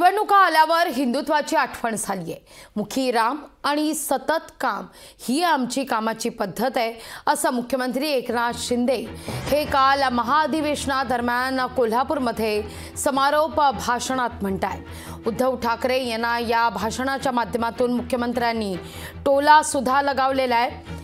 निवडणुका आल्यावर हिंदुत्वाची आठवण झाली आहे। मुखी राम आणि सतत काम ही आमची कामाची पद्धत आहे असं मुख्यमंत्री एकनाथ शिंदे हे काल महाअधिवेशनादरम्यान कोल्हापूरमध्ये समारोप भाषणात म्हणतात। उद्धव ठाकरे यांना या भाषणाच्या माध्यमातून मुख्यमंत्र्यांनी टोला सुद्धा लगावलेला आहे।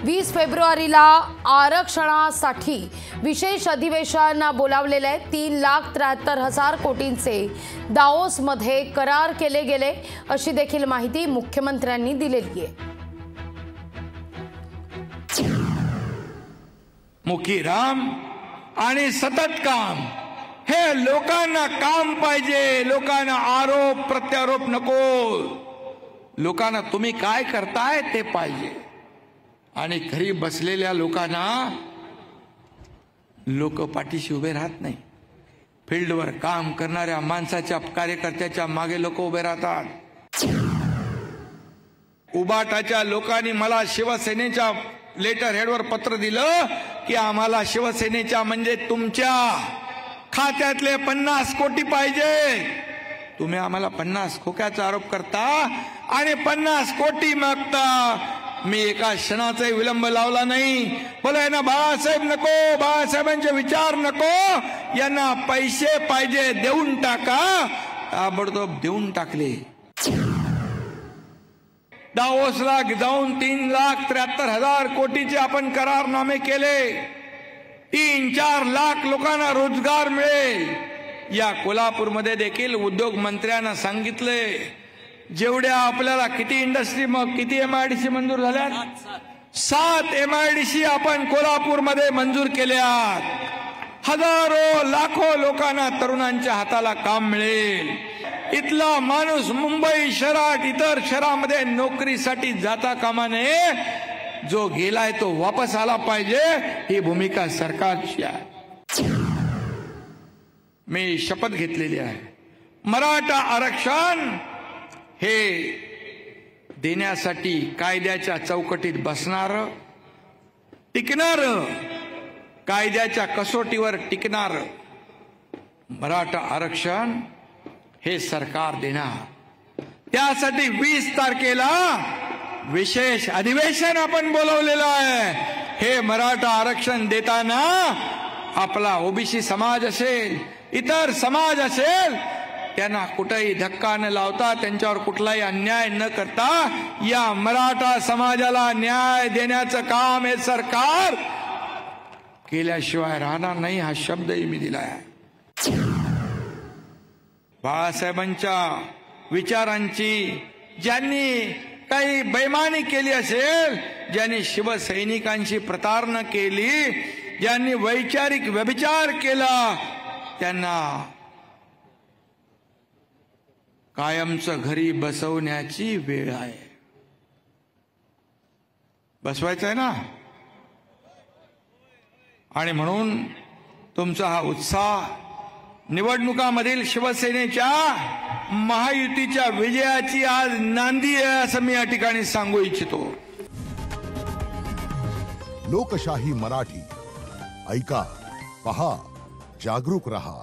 20 फेब्रुवारीला आरक्षणासाठी विशेष अधिवेशन बोलावलेले आहे। 3,73,000 कोटींचे दाओसमध्ये करार केले गेले अशी देखील माहिती मुख्यमंत्र्यांनी दिलेली आहे। मुखी राम आणि सतत काम हे लोकांना काम पाहिजे, लोकांना आरोप प्रत्यारोप नको, लोकांना तुम्ही काय करताय ते पाहिजे। आणि घरी बसलेल्या लोकांना लोक पाठीशी उभे राहत नाही, फील्डवर काम करणाऱ्या माणसाच्या कार्यकर्त्याच्या मागे लोक उभे राहतात। उबाटाच्या लोकांनी मला शिवसेनेच्या लेटर हेडवर पत्र दिलं की आम्हाला शिवसेनेच्या म्हणजे तुमच्या खात्यातले 50 कोटी पाहिजे। तुम्ही आम्हाला 50 खोक्याचा आरोप करता आणि 50 कोटी मागता। मी एका क्षणाचा विलंब लावला नाही, बोला ना बाळासाहेब नको, बाळासाहेबांचे विचार नको, यांना पैसे पाहिजे देऊन टाका। ताबडतोब देऊन टाकले। दाओसला जाऊन 3,73,000 कोटीचे आपण करारनामे केले। 3-4 लाख लोकांना रोजगार मिळेल। या कोल्हापूरमध्ये देखील उद्योग मंत्र्यांना सांगितले जेवढ्या आपल्याला किती इंडस्ट्री मग किती MIDC मंजूर झाल्या, 7 MIDC आपण कोल्हापूरमध्ये मंजूर केल्यात। हजारो लाखो लोकांना तरुणांच्या हाताला काम मिळेल। इथला माणूस मुंबई शहरात इतर शहरामध्ये नोकरीसाठी जाता कामा नये, जो गेलाय तो वापस आला पाहिजे, ही भूमिका सरकारची आहे। मी शपथ घेतलेली आहे, मराठा आरक्षण हे देण्यासाठी कायद्याच्या चौकटीत बसणार, टिकणार, कायद्याच्या कसोटीवर टिकणार मराठा आरक्षण हे सरकार देणार। त्यासाठी 20 तारखेला विशेष अधिवेशन आपण बोलवलेलं आहे। हे मराठा आरक्षण देताना आपला OBC समाज असेल, इतर समाज असेल, त्यांना कुठेही धक्का न लावता, त्यांच्यावर कुठलाही अन्याय न करता या मराठा समाजाला न्याय देण्याचं काम हे सरकार केल्याशिवाय राहणार नाही, हा शब्दही मी दिलाय। बाळासाहेबांच्या विचारांची ज्यांनी काही बेईमानी केली असेल, ज्यांनी शिवसैनिकांची प्रतारणा केली, ज्यांनी वैचारिक व्यभिचार केला, त्यांना कायमचं घरी बसवण्याची वेळ आहे। बसवायचं आहे ना? आणि म्हणून तुमचा हा उत्साह निवडणुकामधील शिवसेनेच्या महायुतीच्या विजयाची आज नांदी आहे असं मी या ठिकाणी सांगू इच्छितो। लोकशाही मराठी ऐका, पहा, जागरूक रहा।